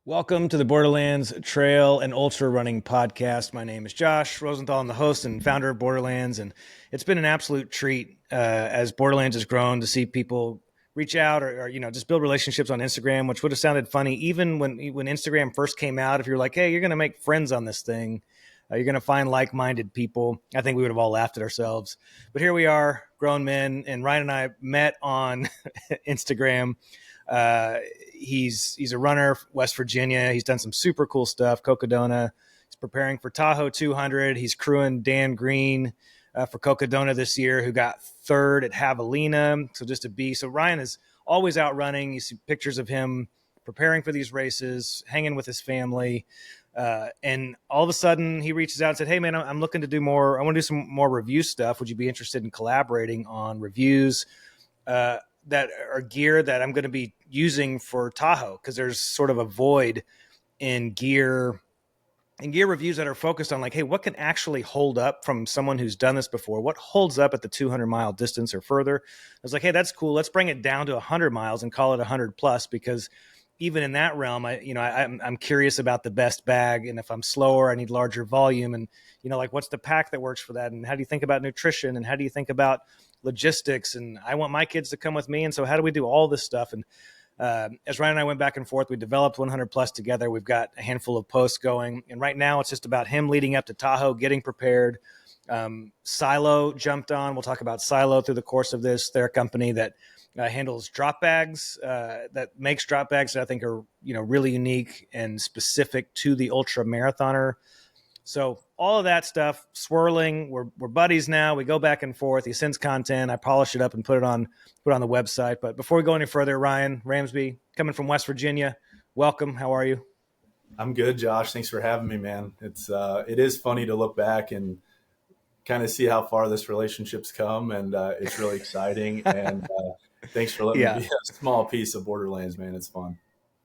Welcome to the Borderlands Trail and Ultra Running Podcast. My name is Josh Rosenthal. I'm the host and founder of Borderlands, and it's been an absolute treat as Borderlands has grown to see people reach out or just build relationships on Instagram, which would have sounded funny even when Instagram first came out. If you're like, hey, you're going to make friends on this thing, you're going to find like-minded people. I think we would have all laughed at ourselves. But here we are, grown men, and Ryan and I met on Instagram. He's a runner, West Virginia. He's done some super cool stuff. Cocodona. He's preparing for Tahoe 200. He's crewing Dan Green for Cocodona this year, who got third at Javelina. So just a beast. So Ryan is always out running. You see pictures of him preparing for these races, hanging with his family. And all of a sudden he reaches out and said, hey man, I'm looking to do more. I want to do some more review stuff. Would you be interested in collaborating on reviews? That are gear that I'm going to be using for Tahoe, because there's sort of a void in gear reviews that are focused on like, hey, what can actually hold up from someone who's done this before? What holds up at the 200-mile distance or further? I was like, hey, that's cool. Let's bring it down to 100 miles and call it 100 plus, because even in that realm, I'm curious about the best bag, and if I'm slower, I need larger volume, and like what's the pack that works for that, and how do you think about nutrition, and how do you think about logistics, and I want my kids to come with me, and so how do we do all this stuff? And as Ryan and I went back and forth, we developed 100 plus together. We've got a handful of posts going, and right now it's just about him leading up to Tahoe, getting prepared. Silo jumped on. We'll talk about Silo through the course of this. They're a company that handles drop bags, that makes drop bags that I think are really unique and specific to the ultra marathoner. So all of that stuff swirling. We're buddies now. We go back and forth. He sends content. I polish it up and put it on the website. But before we go any further, Ryan Ramsby, coming from West Virginia, welcome. How are you? I'm good, Josh. Thanks for having me, man. It is funny to look back and kind of see how far this relationship's come, and it's really exciting. And thanks for letting me be a small piece of Borderlands, man. It's fun.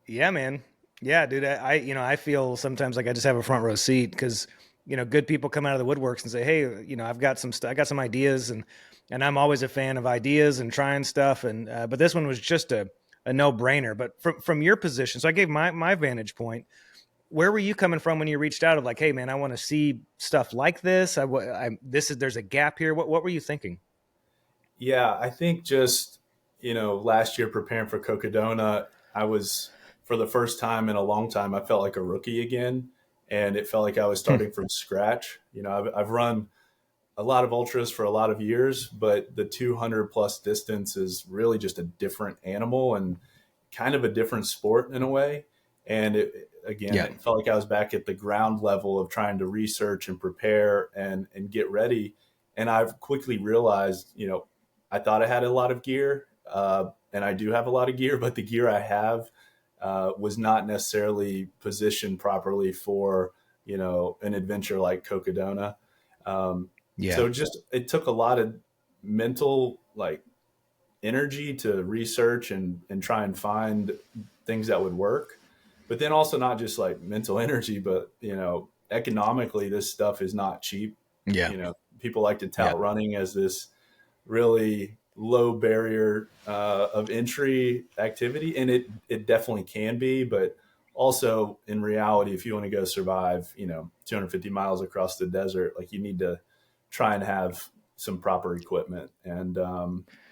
Yeah, man. Yeah, dude. I feel sometimes like I just have a front row seat because good people come out of the woodworks and say, hey, I've got I got some ideas, and I'm always a fan of ideas and trying stuff. And but this one was just a no brainer. But from your position, so I gave my vantage point. Where were you coming from when you reached out of like, hey man, I want to see stuff like this. There's a gap here. What were you thinking? Yeah, I think just, last year preparing for Cocodona, I was, for the first time in a long time, I felt like a rookie again. And it felt like I was starting from scratch. I've run a lot of ultras for a lot of years, but the 200 plus distance is really just a different animal and kind of a different sport in a way. And it felt like I was back at the ground level of trying to research and prepare and get ready. And I've quickly realized, I thought I had a lot of gear, and I do have a lot of gear, but the gear I have was not necessarily positioned properly for, an adventure like Cocodona. So it took a lot of mental energy to research and try and find things that would work. But then also not just like mental energy, but, economically, this stuff is not cheap. Yeah. People like to tout running as this really low barrier of entry activity. And it definitely can be, but also in reality, if you want to go survive, 250 miles across the desert, like you need to try and have some proper equipment. And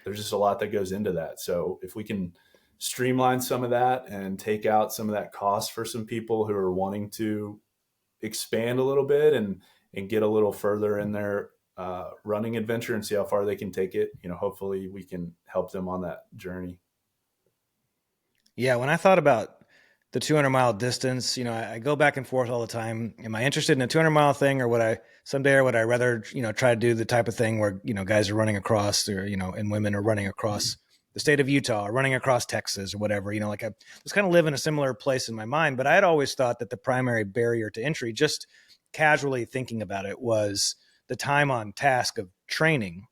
there's just a lot that goes into that. So if we can streamline some of that and take out some of that cost for some people who are wanting to expand a little bit and get a little further in their running adventure and see how far they can take it, hopefully we can help them on that journey. Yeah. When I thought about the 200-mile distance, I go back and forth all the time. Am I interested in a 200-mile thing, or would I rather, try to do the type of thing where, guys are running across, or, and women are running across the state of Utah or running across Texas or whatever, I was kind of live in a similar place in my mind, but I had always thought that the primary barrier to entry, just casually thinking about it, was the time on task of training.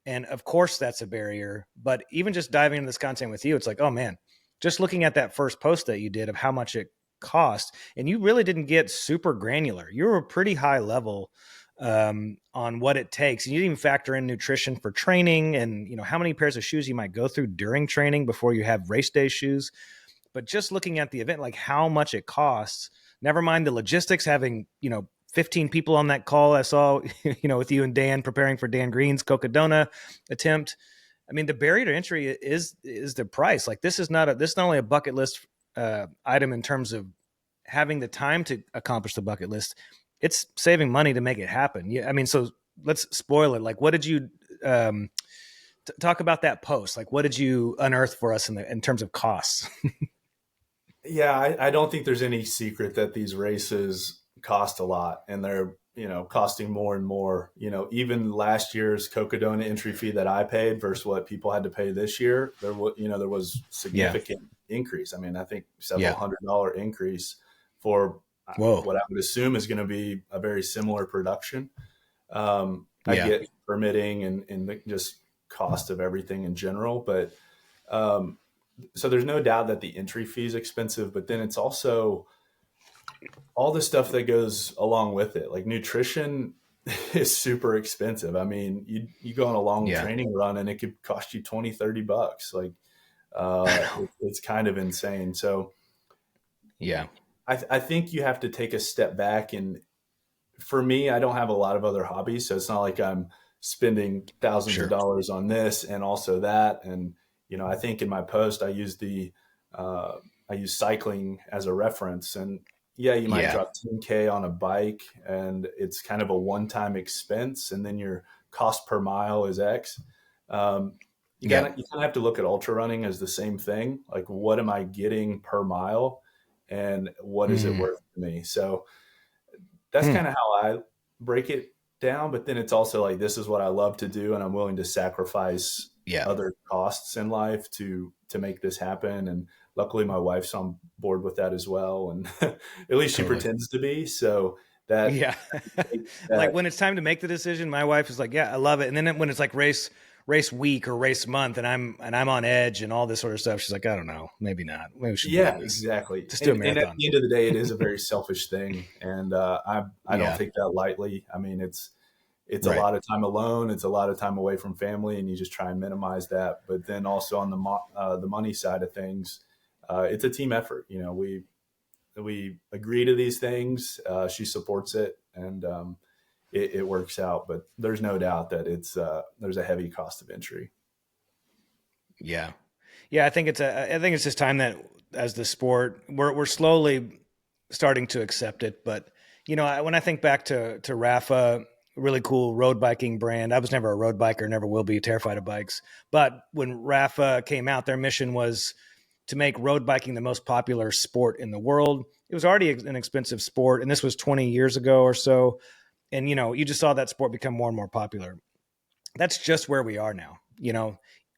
And of course that's a barrier, but even just diving into this content with you, it's like, oh man, just looking at that first post that you did of how much it cost, and you really didn't get super granular. You were pretty high level on what it takes. And you didn't even factor in nutrition for training and, how many pairs of shoes you might go through during training before you have race day shoes. but just looking at the event, like how much it costs, never mind the logistics, having, 15 people on that call I saw, with you and Dan preparing for Dan Green's Cocodona attempt. I mean, the barrier to entry is the price. Like this is not only a bucket list item in terms of having the time to accomplish the bucket list. It's saving money to make it happen. Yeah, I mean, so let's spoil it. Like, what did you talk about that post? Like, what did you unearth for us in terms of costs? Yeah, I don't think there's any secret that these races cost a lot, and they're costing more and more. Even last year's Cocodona entry fee that I paid versus what people had to pay this year, there was Yeah. significant increase. I mean, I think several Yeah. $100 increase for Whoa. what I would assume is going to be a very similar production. I Yeah. get permitting and just cost of everything in general, but so there's no doubt that the entry fee is expensive, but then it's also all the stuff that goes along with it. Like nutrition is super expensive. I mean, you go on a long Yeah. training run and it could cost you 20, $30. Like, it's kind of insane. So Yeah. I think you have to take a step back. And for me, I don't have a lot of other hobbies. So it's not like I'm spending thousands of Sure. dollars on this and also that. And, I think in my post, I use cycling as a reference. And yeah, you might Yeah. drop 10K on a bike and it's kind of a one-time expense. And then your cost per mile is X. You Yeah. kind of have to look at ultra running as the same thing. Like, what am I getting per mile and what is it Mm. worth to me? So that's Hmm. kind of how I break it down. But then it's also like, this is what I love to do, and I'm willing to sacrifice Yeah. other costs in life to make this happen. And luckily, my wife's on board with that as well, and at least she Totally. pretends to be. So that Yeah. Like that when it's time to make the decision, my wife is like, "Yeah, I love it." And then when it's like race week or race month, and I'm on edge and all this sort of stuff, she's like, "I don't know, maybe not. Maybe we should do yeah, this. exactly. Just do a And at marathon." the end of the day, it is a very selfish thing, and I don't Yeah. take that lightly. I mean, it's a Right. lot of time alone. It's a lot of time away from family, and you just try and minimize that. But then also on the money side of things, it's a team effort. We agree to these things. She supports it, and it works out. But there's no doubt that there's a heavy cost of entry. Yeah. Yeah, I think it's just time that as the sport we're slowly starting to accept it. But when I think back to Rafa, really cool road biking brand. I was never a road biker, never will be. Terrified of bikes. But when Rafa came out, their mission was to make road biking the most popular sport in the world. It was already an expensive sport, and this was 20 years ago or so. And you just saw that sport become more and more popular. That's just where we are now.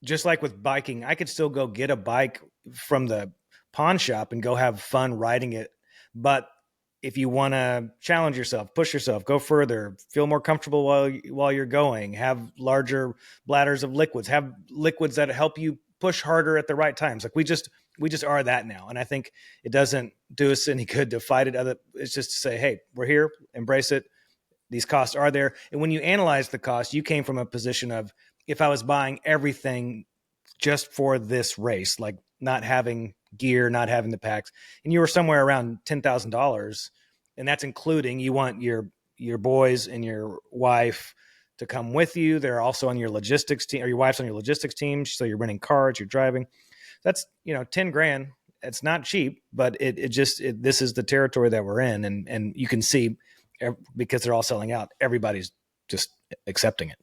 Just like with biking, I could still go get a bike from the pawn shop and go have fun riding it. But if you want to challenge yourself, push yourself, go further, feel more comfortable while you're going, have larger bladders of liquids, have liquids that help you push harder at the right times. Like we just are that now, and I think it doesn't do us any good to fight it. It's just to say, hey, we're here, embrace it. These costs are there. And when you analyze the cost, you came from a position of, if I was buying everything just for this race, like not having gear, not having the packs, and you were somewhere around $10,000, and that's including you want your boys and your wife to come with you. They're also on your logistics team, or your wife's on your logistics team, so you're renting cars, you're driving. That's 10 grand. It's not cheap, but this is the territory that we're in, and you can see, because they're all selling out, everybody's just accepting it.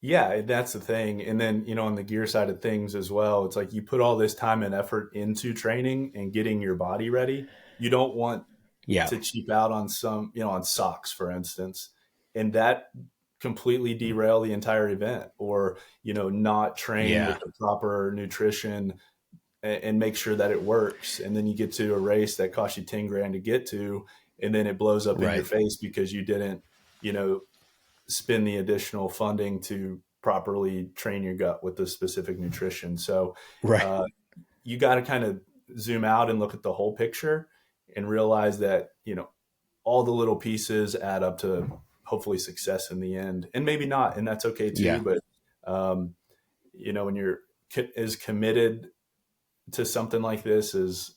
Yeah, that's the thing. And then, on the gear side of things as well, it's like you put all this time and effort into training and getting your body ready. You don't want Yeah. to cheap out on on socks, for instance, and that completely derail the entire event, or, not train Yeah. with the proper nutrition and make sure that it works. And then you get to a race that costs you 10 grand to get to, and then it blows up in your Right. face because you didn't, you know, spend the additional funding to properly train your gut with the specific nutrition. So Right. uh, you got to kind of zoom out and look at the whole picture and realize that, all the little pieces add up to hopefully success in the end, and maybe not. And that's okay too. Yeah. But, when you're as committed to something like this as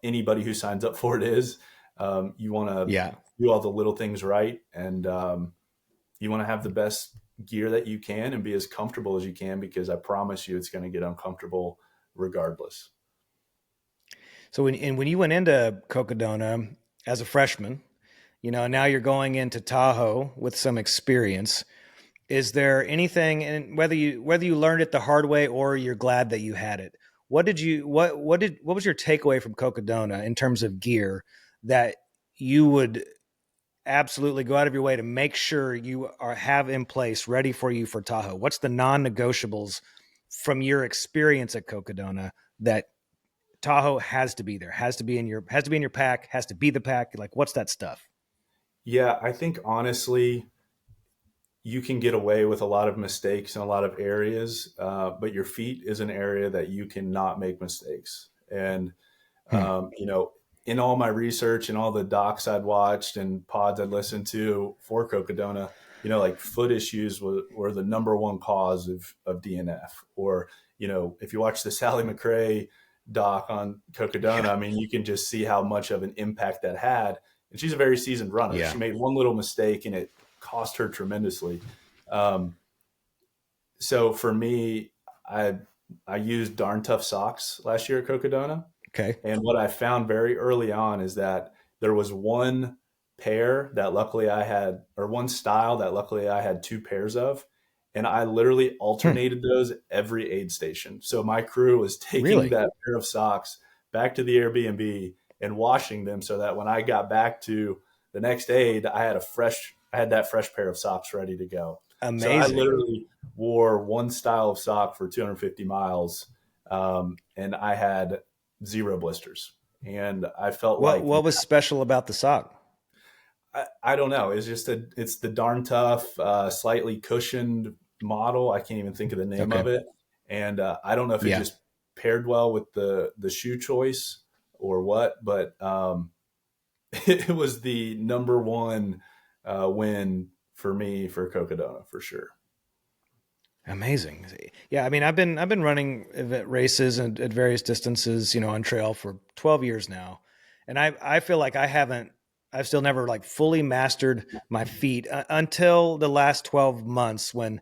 anybody who signs up for it is. You want to Yeah. do all the little things right, and you want to have the best gear that you can and be as comfortable as you can, because I promise you it's going to get uncomfortable regardless. So when you went into Cocodona as a freshman, now you're going into Tahoe with some experience. Is there anything, and whether you learned it the hard way or you're glad that you had it, what was your takeaway from Cocodona in terms of gear that you would absolutely go out of your way to make sure you have in place ready for you for Tahoe? What's the non-negotiables from your experience at Cocodona that Tahoe has to be there, has to be in your pack, has to be the pack? Like, what's that stuff? Yeah, I think honestly, you can get away with a lot of mistakes in a lot of areas, but your feet is an area that you cannot make mistakes. And Hmm. you know, in all my research and all the docs I'd watched and pods I'd listened to for Cocodona, like foot issues were the number one cause of DNF. Or, if you watch the Sally McRae doc on Cocodona, Yeah. I mean, you can just see how much of an impact that had. And she's a very seasoned runner. Yeah. She made one little mistake and it cost her tremendously. Um, so for me, I I used darn tough socks last year at Cocodona, Okay. and what I found very early on is that there was one pair that luckily I had, or one style that luckily I had two pairs of. And I literally Hmm. alternated those every aid station. So my crew was taking Really that pair of socks back to the Airbnb and washing them so that when I got back to the next aid, I had that fresh pair of socks ready to go. So I amazing. literally wore one style of sock for 250 miles. And I had zero blisters. And I felt What like, what was special about the sock? I don't know. It's the darn tough, slightly cushioned model. I can't even think of the name Okay. of it. And I don't know if it Yeah. just paired well with the shoe choice or what, but it was the number one win for me for Cocodona for sure. Amazing. Yeah, I mean, I've been running event races at various distances, on trail for 12 years now, and I feel like I've still never like fully mastered my feet until the last 12 months when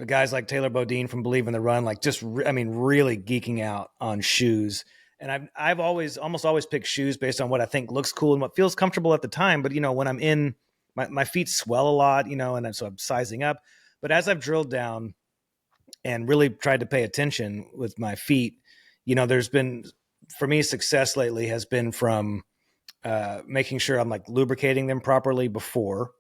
guys like Taylor Bodine from Believe in the Run, like I mean, really geeking out on shoes. And I've almost always picked shoes based on what I think looks cool and what feels comfortable at the time. But when I'm in, my feet swell a lot, so I'm sizing up. But as I've drilled down and really tried to pay attention with my feet, there's been, for me, success lately has been from making sure I'm like lubricating them properly before.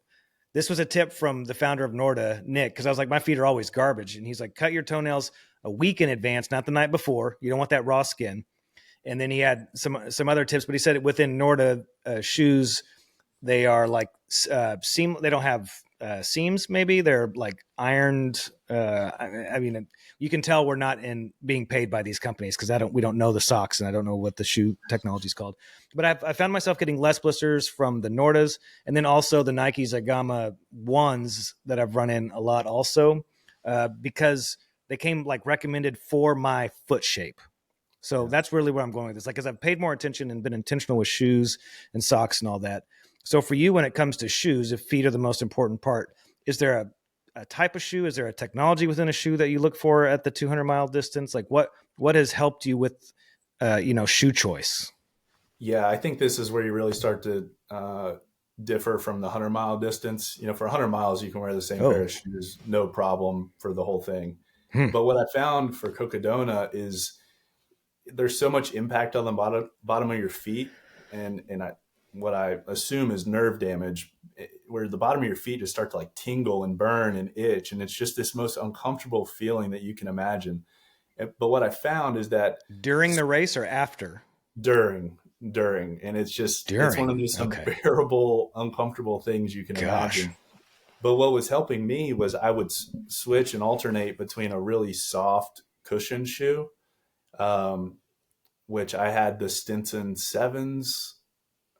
This was a tip from the founder of Norda, Nick, because I was like, my feet are always garbage. And he's like, cut your toenails a week in advance, not the night before. You don't want that raw skin. And then he had some other tips, but he said within Norda shoes, they are like seam. They don't have seams. Maybe they're like ironed. I mean, you can tell we're not in being paid by these companies because we don't know the socks and I don't know what the shoe technology is called. But I found myself getting less blisters from the Nordas and then also the Nike Zagama ones that I've run in a lot also because they came like recommended for my foot shape. So Yeah. that's really where I'm going with this. Like, because I've paid more attention and been intentional with shoes and socks and all that. So for you, when it comes to shoes, if feet are the most important part, is there a type of shoe? Is there a technology within a shoe that you look for at the 200-mile distance? Like what has helped you with, shoe choice? Yeah, I think this is where you really start to differ from the 100-mile distance. For 100 miles, you can wear the same pair Oh, of shoes, no problem for the whole thing. hmm. But what I found for Cocodona is there's so much impact on the bottom of your feet, and what I assume is nerve damage, where the bottom of your feet just start to like tingle and burn and itch, and it's just this most uncomfortable feeling that you can imagine. But what I found is that During the race or after? during during and it's one of During. the most Okay. unbearable uncomfortable things you can Gosh. imagine. But what was helping me was I would switch and alternate between a really soft cushion shoe, um, which I had the Stinson sevens,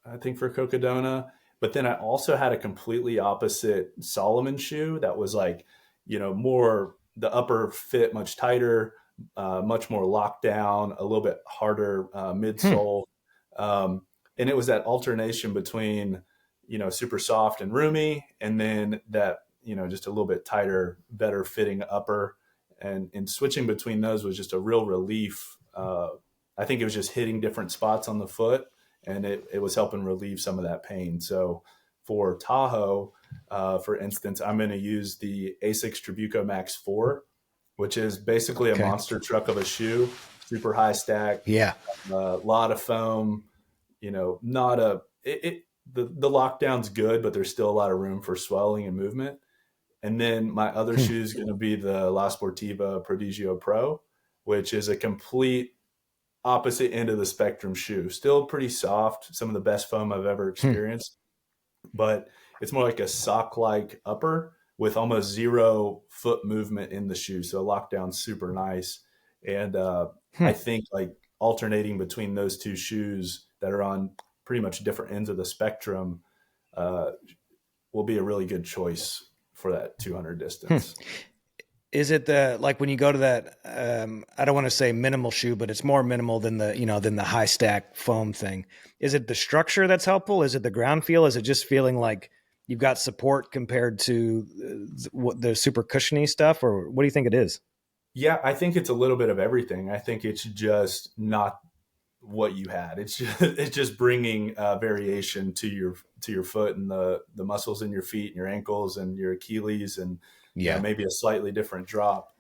I think, for Cocodona. But then I also had a completely opposite Solomon shoe that was like, more the upper fit much tighter, much more lockdown, a little bit harder Hmm. midsole. Um, and it was that alternation between, super soft and roomy, and then that, just a little bit tighter, better fitting upper. And switching between those was just a real relief. I think it was just hitting different spots on the foot, and it was helping relieve some of that pain. So for Tahoe, for instance, I'm going to use the Asics Trabuco Max 4, which is basically a Okay. monster truck of a shoe, super high stack, Yeah. a lot of foam. Not a the lockdown's good, but there's still a lot of room for swelling and movement. And then my other Hmm. shoe is going to be the La Sportiva Prodigio Pro, which is a complete opposite end of the spectrum shoe. Still pretty soft, some of the best foam I've ever Hmm. experienced, but it's more like a sock like upper with almost zero foot movement in the shoe. So lockdown super nice. And I Hmm. think like alternating between those two shoes that are on pretty much different ends of the spectrum uh, will be a really good choice for that 200 Hmm. distance. Is it the like when you go to that? I don't want to say minimal shoe, but it's more minimal than the high stack foam thing. Is it the structure that's helpful? Is it the ground feel? Is it just feeling like you've got support compared to the super cushiony stuff, or what do you think it is? Yeah, I think it's a little bit of everything. I think it's just not what you had. It's just bringing variation to your foot and the muscles in your feet and your ankles and your Achilles, and Yeah. maybe a slightly different drop.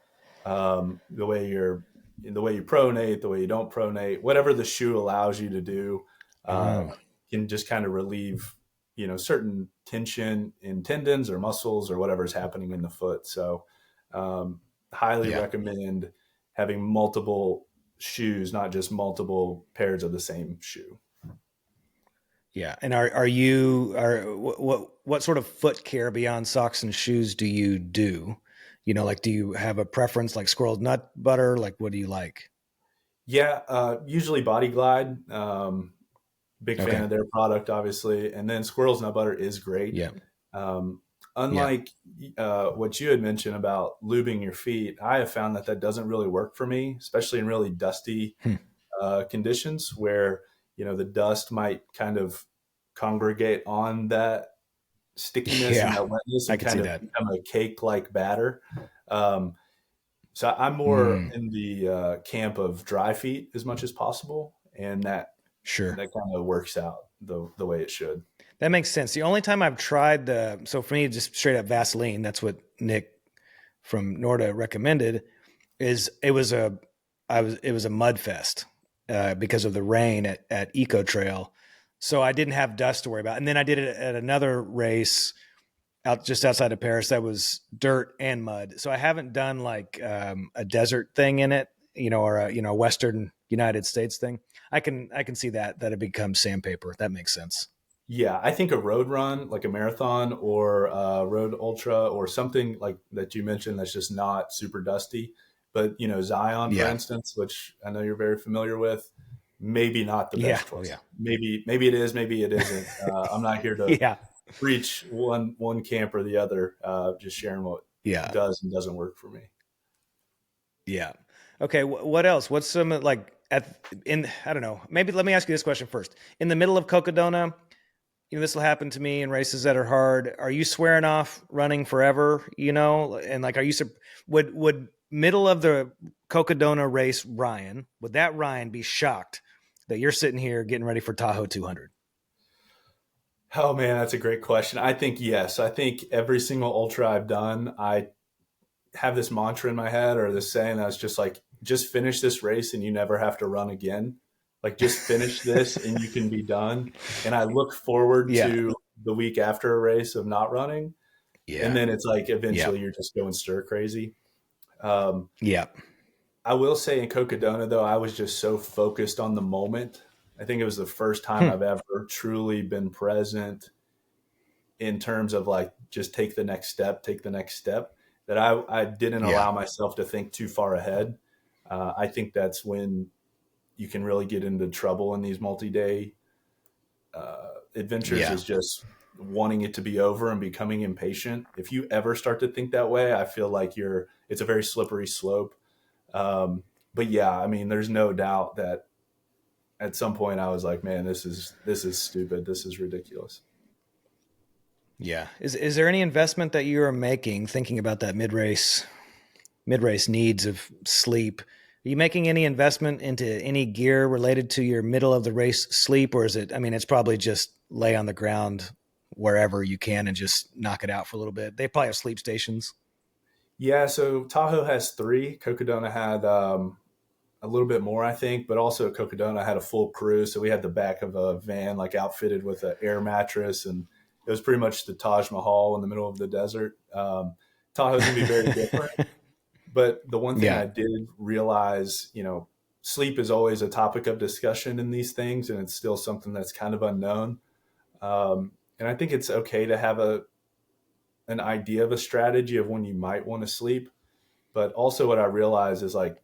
The way you pronate, the way you don't pronate, whatever the shoe allows you to do, uh, Oh, can just kind of relieve certain tension in tendons or muscles or whatever's happening in the foot. So highly yeah. recommend having multiple shoes, not just multiple pairs of the same shoe. Yeah. And are you are what sort of foot care beyond socks and shoes do you do? Like do you have a preference like squirrel nut butter? Like what do you like? Yeah, usually Body Glide. Big fan Okay. of their product, obviously. And then Squirrel's Nut Butter is great. Yeah. Um, Yeah. Unlike what you had mentioned about lubing your feet, I have found that that doesn't really work for me, especially in really dusty Hmm. conditions where the dust might kind of congregate on that stickiness and Yeah. that wetness I and could see kind of that. become a cake like batter. Um, so I'm more Mm, in the camp of dry feet as much as possible, and sure. that kind of works out the way it should. That makes sense. The only time I've tried so for me, just straight up Vaseline, that's what Nick from Norda recommended, is it was a mud fest because of the rain at Eco Trail. So I didn't have dust to worry about. And then I did it at another race out just outside of Paris that was dirt and mud. So I haven't done like a desert thing in it, or a Western United States thing. I can see that it becomes sandpaper. That makes sense. Yeah, I think a road run, like a marathon or a road ultra or something like that you mentioned that's just not super dusty. But, Zion, for Yeah. instance, which I know you're very familiar with, maybe not the Yeah. best Oh choice. yeah. Maybe it is, maybe it isn't. I'm not here to Yeah. preach one camp or the other. Just sharing what Yeah. does and doesn't work for me. Yeah. Okay. What else? What's some like I don't know. Maybe let me ask you this question first. In the middle of Cocodona, this will happen to me in races that are hard. Are you swearing off running forever? And like, would middle of the Cocodona race, would that Ryan be shocked that you're sitting here getting ready for Tahoe 200? Oh man, that's a great question. I think yes. I think every single ultra I've done, I have this mantra in my head or this saying that's just like, just finish this race and you never have to run again. Like just finish this and you can be done. And I look forward Yeah. to the week after a race of not running. And Yeah. then it's like Yeah. eventually you're just going stir crazy. Um, Yeah. I will say in Cocodona though, I was just so focused on the moment. I think it was the first time Hmm. I've ever truly been present in terms of like just take the next step, that I didn't Yeah. allow myself to think too far ahead. I think that's when you can really get into trouble in these multi-day adventures, Yeah. is just wanting it to be over and becoming impatient. If you ever start to think that way, I feel like it's a very slippery slope. But yeah, I mean, there's no doubt that at some point I was like, man, this is stupid. This is ridiculous. Yeah. Is there any investment that you are making thinking about that mid race needs of sleep? Are you making any investment into any gear related to your middle of the race sleep, or is it? I mean, it's probably just lay on the ground wherever you can and just knock it out for a little bit. They probably have sleep stations. Yeah, so Tahoe has three. Cocodona had a little bit more, I think, but also Cocodona had a full crew. So we had the back of a van like outfitted with an air mattress, and it was pretty much the Taj Mahal in the middle of the desert. Tahoe's gonna be very different. But the one thing Yeah. I did realize, sleep is always a topic of discussion in these things, and it's still something that's kind of unknown. And I think it's okay to have an idea of a strategy of when you might want to sleep. But also, what I realize is like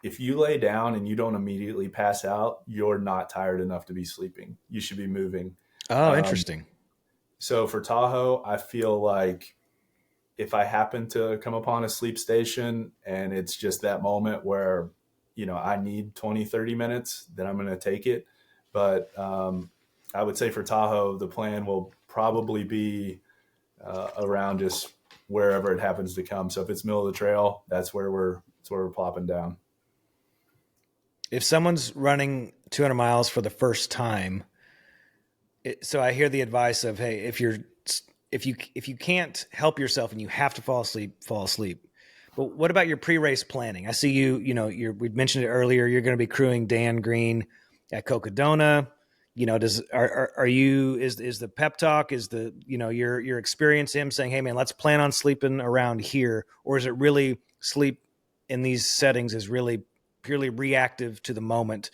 if you lay down and you don't immediately pass out, you're not tired enough to be sleeping. You should be moving. Oh, Um, interesting. so for Tahoe, I feel like if I happen to come upon a sleep station and it's just that moment where, I need 20, 30 minutes, then I'm going to take it. But I would say for Tahoe, the plan will probably be around just wherever it happens to come. So if it's middle of the trail, that's where we're plopping down. If someone's running 200 miles for the first time, so I hear the advice of, hey, if you can't help yourself and you have to fall asleep, fall asleep. But what about your pre-race planning? I see we mentioned it earlier. You're going to be crewing Dan Green at Cocodona. Are you is the pep talk, is the your experience him saying, hey man, let's plan on sleeping around here, or is it really sleep in these settings is really purely reactive to the moment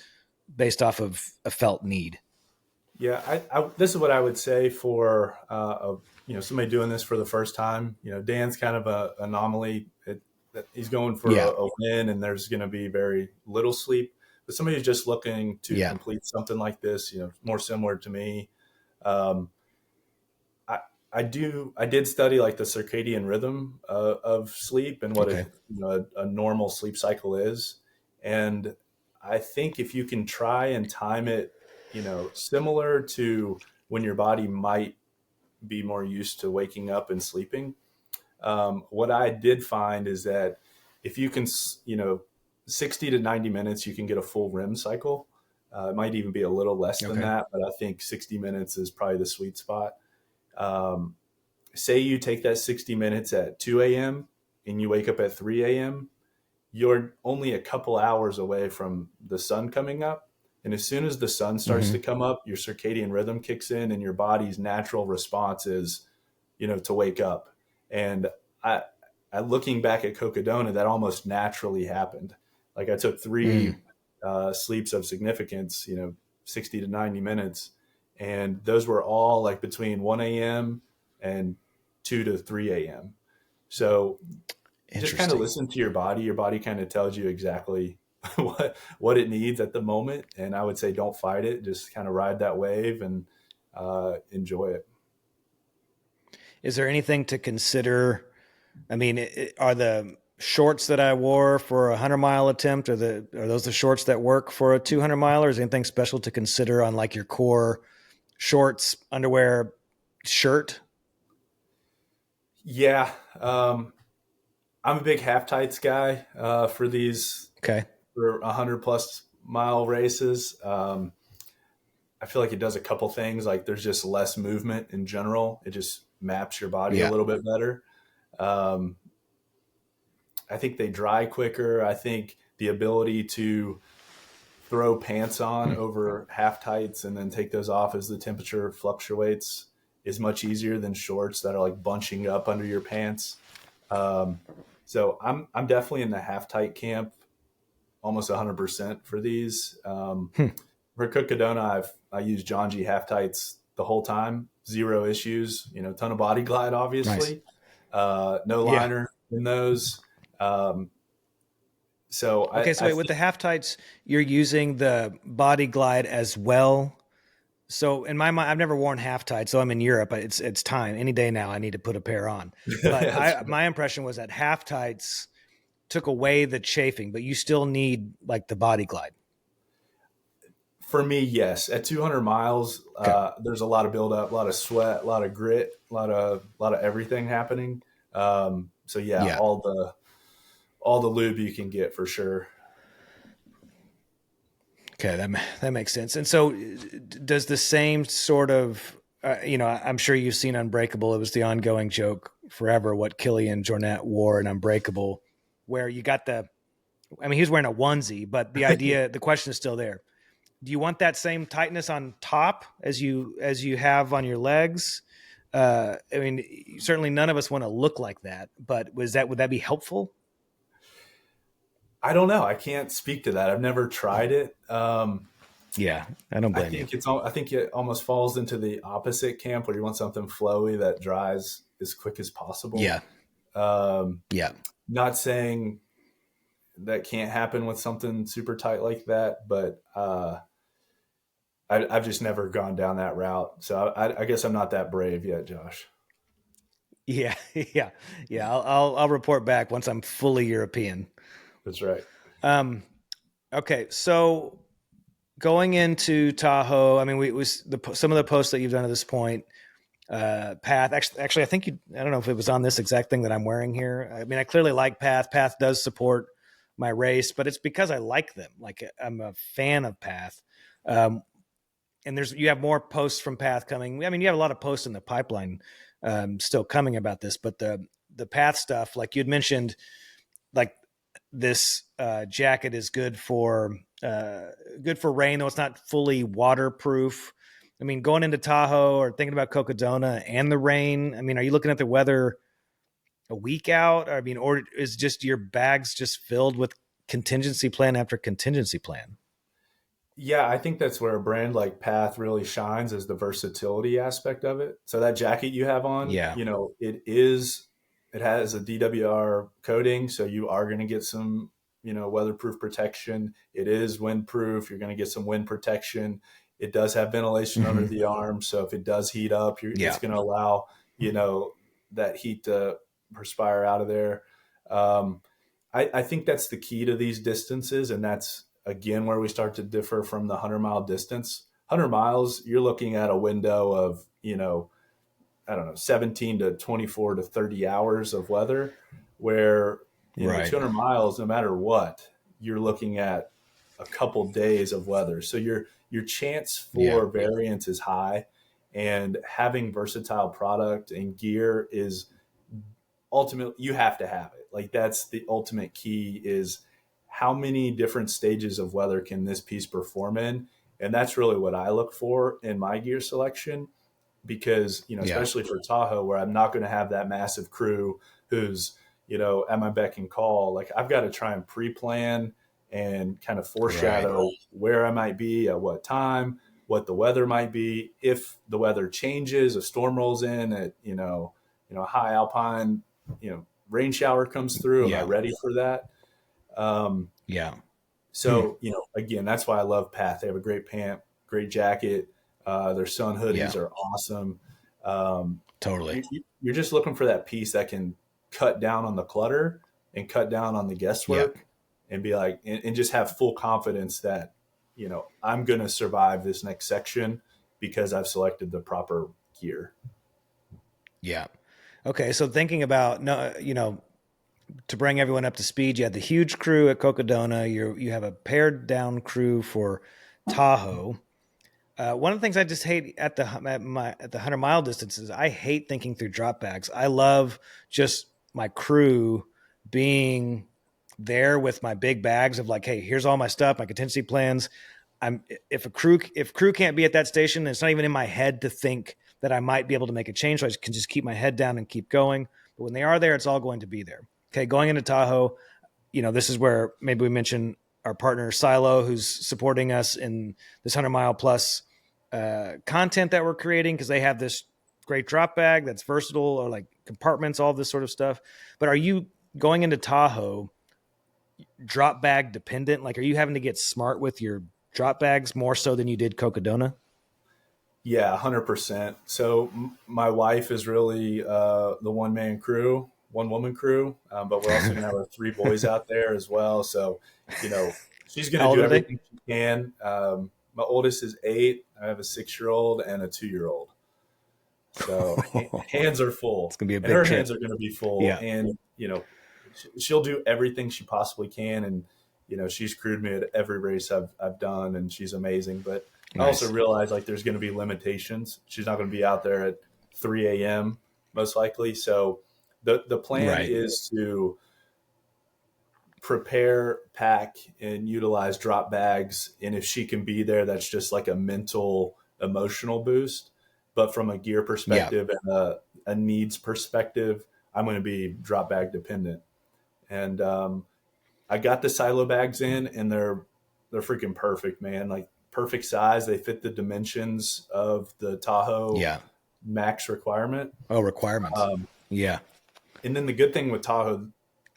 based off of a felt need? Yeah, this is what I would say for somebody doing this for the first time. Dan's kind of a anomaly. That he's going for Yeah. a win, and there's going to be very little sleep. But somebody who's just looking to Yeah. complete something like this, more similar to me. Um, I I did study like the circadian rhythm of sleep and what Okay. a normal sleep cycle is, and I think if you can try and time it, similar to when your body might be more used to waking up and sleeping. What I did find is that if you can, 60 to 90 minutes, you can get a full REM cycle. It might even be a little less than Okay. that, but I think 60 minutes is probably the sweet spot. Um, Say you take that 60 minutes at 2 a.m. and you wake up at 3 a.m., you're only a couple hours away from the sun coming up. And as soon as the sun starts Mm-hmm. to come up, your circadian rhythm kicks in and your body's natural response is, to wake up. And I, looking back at Cocodona, that almost naturally happened. Like I took Mm. three sleeps of significance, 60 to 90 minutes. And those were all like between 1 a.m. and 2 to 3 a.m. So just kind of Interesting. listen to your body. Your body kind of tells you exactly what it needs at the moment. And I would say don't fight it. Just kind of ride that wave and enjoy it. Is there anything to consider? I mean, are the shorts that I wore for a 100-mile attempt, are those the shorts that work for a 200 miler? Is anything special to consider on like your core shorts, underwear, shirt? Yeah. I'm a big half tights guy for these Okay. for 100+ mile races. I feel like it does a couple things. Like there's just less movement in general. It just maps your body a Yeah. little bit better. Um, I think they dry quicker. I think the ability to throw pants on Hmm. over half tights and then take those off as the temperature fluctuates is much easier than shorts that are like bunching up under your pants. Um, so I'm definitely in the half tight camp, almost 100% for these. Hmm. For Cocodona, I use John G half tights the whole time, zero issues. Ton of body glide, Nice. obviously, no Yeah. liner in those. Um, so Okay. So I wait, with think the half tights, you're using the body glide as well. So in my mind, I've never worn half tights. So I'm in Europe. It's time. Any day now, I need to put a pair on. But that's my impression was that half tights took away the chafing, but you still need like the body glide. For me, yes. At 200 miles, Okay. there's a lot of buildup, a lot of sweat, a lot of grit, a lot of everything happening. So yeah, Yeah. all the lube you can get for sure. Okay, that makes sense. And so, does the same sort of, I'm sure you've seen Unbreakable. It was the ongoing joke forever what Killian Jornet wore in Unbreakable, where you got he was wearing a onesie, but the question is still there. Do you want that same tightness on top as you have on your legs? Certainly none of us want to look like that, but would that be helpful? I don't know. I can't speak to that. I've never tried it. Yeah, I don't blame you. I think it almost falls into the opposite camp where you want something flowy that dries as quick as possible. Yeah, Um, yeah. Not saying that can't happen with something super tight like that, but I've just never gone down that route. So I guess I'm not that brave yet, Josh. Yeah, yeah, yeah. I'll report back once I'm fully European. That's right. Um, okay, so going into Tahoe, I mean, some of the posts that you've done at this point. Path, actually, I think I don't know if it was on this exact thing that I'm wearing here. I mean, I clearly like Path. Path does support my race, but it's because I like them. Like I'm a fan of Path. Um, and you have more posts from Path coming. I mean, you have a lot of posts in the pipeline still coming about this, but the Path stuff, like you'd mentioned, like this jacket is good for rain, though it's not fully waterproof. I mean, going into Tahoe or thinking about Cocodona and the rain, I mean, are you looking at the weather a week out? I mean, or is just your bags just filled with contingency plan after contingency plan? Yeah, I think that's where a brand like Path really shines, is the versatility aspect of it. So that jacket you have on, Yeah. it has a DWR coating, so you are going to get some, weatherproof protection. It is windproof. You're going to get some wind protection. It does have ventilation under Mm-hmm. the arm, so if it does heat up, Yeah. it's going to allow, that heat to perspire out of there. Um, I think that's the key to these distances, and that's again where we start to differ from the 100-mile distance. 100 miles, you're looking at a window of, I don't know, 17 to 24 to 30 hours of weather, where, Right. 200 miles, no matter what, you're looking at a couple days of weather. So your chance Yeah. for variance is high, and having versatile product and gear is ultimately, you have to have it. Like, that's the ultimate key, is how many different stages of weather can this piece perform in? And that's really what I look for in my gear selection, because, Yeah. especially for Tahoe, where I'm not going to have that massive crew who's, at my beck and call. Like, I've got to try and pre-plan and kind of Right. foreshadow where I might be at what time, what the weather might be. If the weather changes, a storm rolls in at, high alpine, rain shower comes through. Am I Yeah. ready for that? Um, Yeah. Hmm. so, again, that's why I love Path. They have a great pant, great jacket. Their sun Yeah. hoodies are awesome. Um, Totally. you're just looking for that piece that can cut down on the clutter and cut down on the Yeah. guesswork, and be like, and just have full confidence that, I'm going to survive this next section because I've selected the proper gear. Yeah. Okay. So thinking about, no, to bring everyone up to speed, you had the huge crew at Cocodona. You have a pared down crew for Tahoe. One of the things I just hate at the 100-mile distances, I hate thinking through drop bags. I love just my crew being there with my big bags of like, hey, here's all my stuff, my contingency plans. If crew can't be at that station, it's not even in my head to think that I might be able to make a change. So I can just keep my head down and keep going. But when they are there, it's all going to be there. Okay, going into Tahoe, this is where maybe we mention our partner Silo, who's supporting us in this 100-mile plus content that we're creating, because they have this great drop bag that's versatile, or like compartments, all this sort of stuff. But are you going into Tahoe drop bag dependent? Like, are you having to get smart with your drop bags more so than you did Cocodona? Yeah, 100%. So my wife is really the one man crew. one woman crew, but we're also going to have our 3 boys out there as well. So, she's going How to old do are they? everything she can. My oldest is 8. I have a 6-year-old and a 2-year-old. So hands are full, It's gonna be a and big her hands trip. are going to be full. Yeah, And she'll do everything she possibly can. And she's crewed me at every race I've done, and she's amazing. But I also nice. realize like there's going to be limitations. She's not going to be out there at 3 a.m. most likely. So the plan Right. is to prepare, pack, and utilize drop bags. And if she can be there, that's just like a mental, emotional boost. But from a gear Yeah. perspective and a needs perspective, I'm going to be drop bag dependent. And I got the silo bags in, and they're freaking perfect, man. Like perfect size. They fit the dimensions of the Tahoe Yeah. max requirement. Oh, requirements. Um, Yeah. and then the good thing with Tahoe,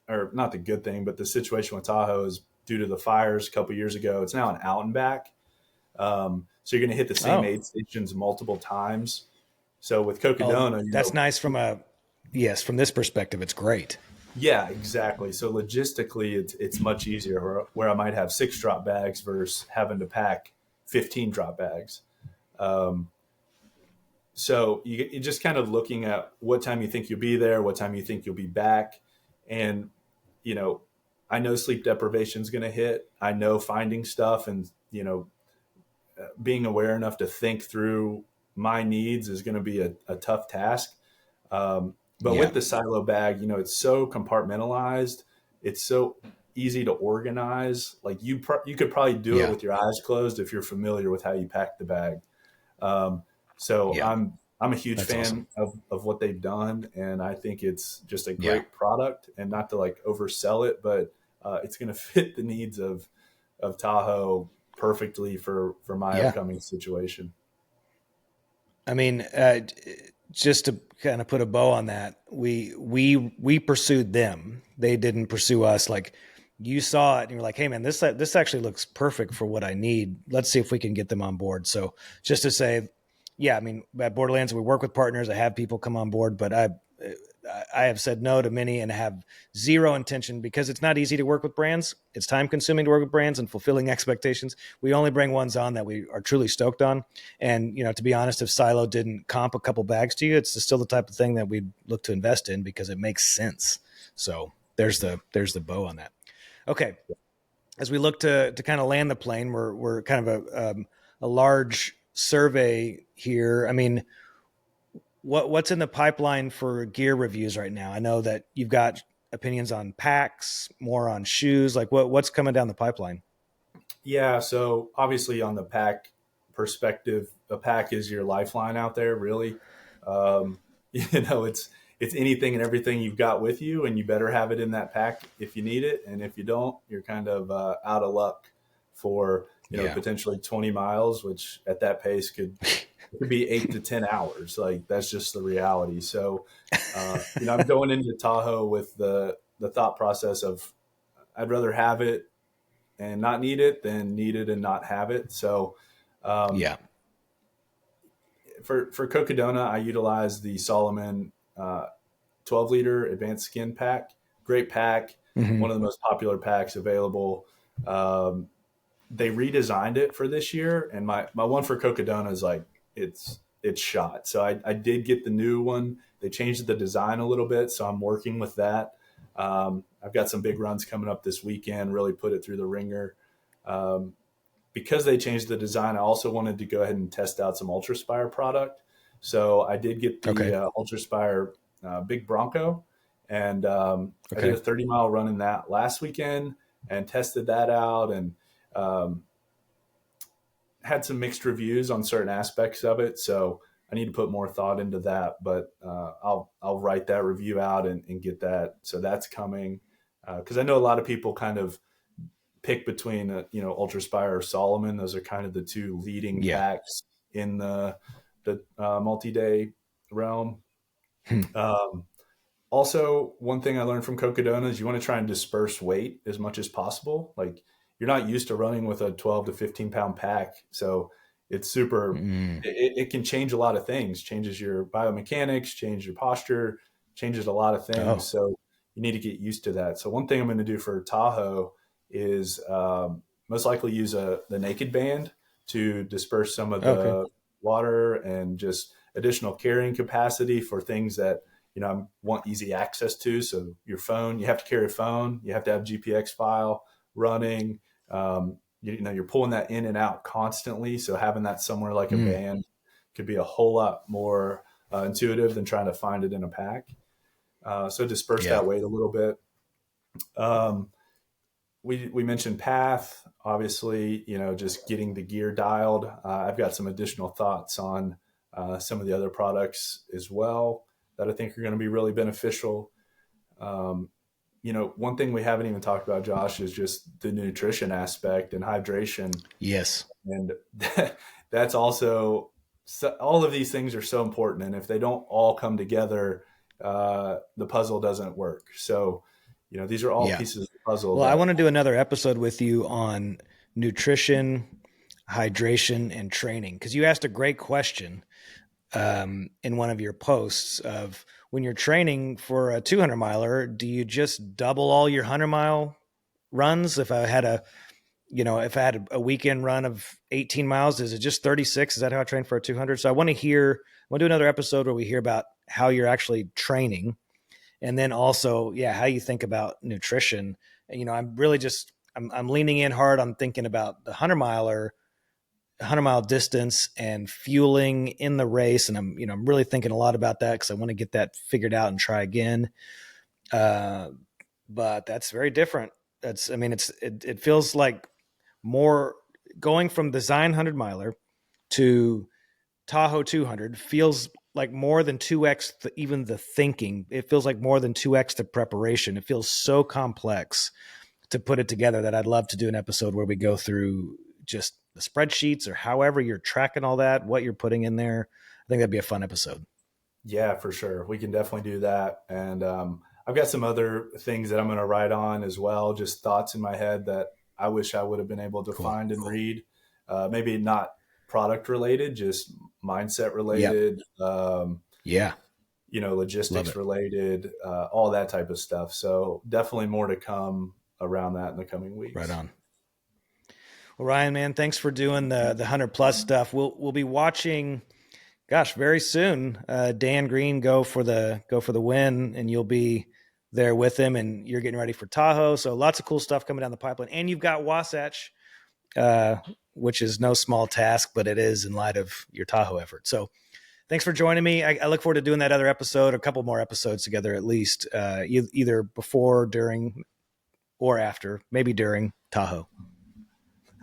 or not the good thing, but the situation with Tahoe is due to the fires a couple years ago, it's now an out and back. So you're going to hit the same Oh. aid stations multiple times. So with Oh, Cocodona, that's nice from a yes, from this perspective, it's great. yeah, exactly. So logistically, it's much easier where I might have 6 drop bags versus having to pack 15 drop bags. Um, so you're just kind of looking at what time you think you'll be there, what time you think you'll be back, and you know, I know sleep deprivation is going to hit. I know finding stuff and being aware enough to think through my needs is going to be a tough task. But Yeah. with the silo bag, it's so compartmentalized. It's so easy to organize. Like you could probably do it Yeah. with your eyes closed if you're familiar with how you pack the bag. Um, so Yeah. I'm a huge That's awesome. fan of what they've done, and I think it's just a Yeah. great product. And not to like oversell it, but it's going to fit the needs of Tahoe perfectly for my Yeah. upcoming situation. I mean, just to kind of put a bow on that, we pursued them. They didn't pursue us. Like you saw it, and you're like, "Hey, man, this actually looks perfect for what I need. Let's see if we can get them on board." So, just to say, yeah, I mean, at Borderlands, we work with partners. I have people come on board, but I have said no to many and have zero intention because it's not easy to work with brands. It's time consuming to work with brands and fulfilling expectations. We only bring ones on that we are truly stoked on. And, to be honest, if Silo didn't comp a couple bags to you, it's still the type of thing that we'd look to invest in because it makes sense. So there's the bow on that. Okay. As we look to kind of land the plane, we're kind of a large survey here. I mean, what's in the pipeline for gear reviews right now? I know that you've got opinions on packs, more on shoes. Like what's coming down the pipeline? Yeah, so obviously on the pack perspective, a pack is your lifeline out there, really. Um, it's anything and everything you've got with you, and you better have it in that pack if you need it, and if you don't, you're kind of out of luck for Yeah. potentially 20 miles, which at that pace could be 8 to 10 hours. Like that's just the reality. So, I'm going into Tahoe with the thought process of I'd rather have it and not need it than need it and not have it. So um, Yeah. for Cocodona, I utilize the Solomon 12-liter advanced skin pack. Great pack, Mm-hmm. one of the most popular packs available. Um, they redesigned it for this year, and my one for Cocodona is like it's shot. So I did get the new one. They changed the design a little bit, so I'm working with that. I've got some big runs coming up this weekend. Really put it through the ringer. Um, because they changed the design, I also wanted to go ahead and test out some UltraSpire product. So I did get the Okay. UltraSpire Big Bronco, and I did Okay. a 30-mile run in that last weekend and tested that out, and um, had some mixed reviews on certain aspects of it. So I need to put more thought into that, but I'll write that review out and get that. So that's coming because I know a lot of people kind of pick between UltraSpire or Solomon. Those are kind of the two leading Yeah. packs in the multi-day realm. Hmm. Um, Also, one thing I learned from Cocodona is you want to try and disperse weight as much as possible. Like you're not used to running with a 12 to 15 pound pack. So it's super, Mm. it can change a lot of things, changes your biomechanics, change your posture, changes a lot of things. Oh, So you need to get used to that. So one thing I'm going to do for Tahoe is most likely use the naked band to disperse some of okay. the water and just additional carrying capacity for things that I want easy access to. So your phone, you have to carry a phone, you have to have GPX file running. You're pulling that in and out constantly. So having that somewhere like a Mm, band could be a whole lot more intuitive than trying to find it in a pack. So disperse yeah. that weight a little bit. Um, we mentioned path, obviously, just getting the gear dialed. I've got some additional thoughts on some of the other products as well that I think are going to be really beneficial. Um, one thing we haven't even talked about, Josh, is just the nutrition aspect and hydration. Yes. And that's also, so all of these things are so important. And if they don't all come together, the puzzle doesn't work. So, these are all Yeah. pieces of the puzzle Well, I that, want to do another episode with you on nutrition, hydration, and training because you asked a great question in one of your posts of when you're training for a 200 miler, do you just double all your 100-mile runs? If I had a weekend run of 18 miles, is it just 36? Is that how I train for a 200? So I want to do another episode where we hear about how you're actually training. And then also, yeah, how you think about nutrition. I'm really I'm leaning in hard on thinking about the 100-mile distance and fueling in the race. And I'm really thinking a lot about that because I want to get that figured out and try again. Uh, but that's very different. It feels like more going from the Zion 100-miler to Tahoe 200 feels like more than 2x even the thinking. It feels like more than 2x the preparation. It feels so complex to put it together that I'd love to do an episode where we go through just the spreadsheets or however you're tracking all that, what you're putting in there. I think that'd be a fun episode. yeah, for sure. We can definitely do that. And I've got some other things that I'm going to write on as well, just thoughts in my head that I wish I would have been able to Cool. find and read. Maybe not product related, just mindset Yep. related. Yeah. Love Logistics it. related, all that type of stuff. So definitely more to come around that in the coming Right weeks. on. Well, Ryan, man, thanks for doing the 100+ stuff. We'll be watching, gosh, very soon. Dan Green go for the win, and you'll be there with him, and you're getting ready for Tahoe. So lots of cool stuff coming down the pipeline, and you've got Wasatch, uh, which is no small task, but it is in light of your Tahoe effort. So thanks for joining me. I look forward to doing that other episode, a couple more episodes together at least, either before, during, or after, maybe during Tahoe.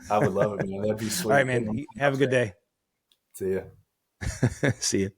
I would love it, man. That'd be All right, sweet. Good man. one. Have a good day. See ya. See you.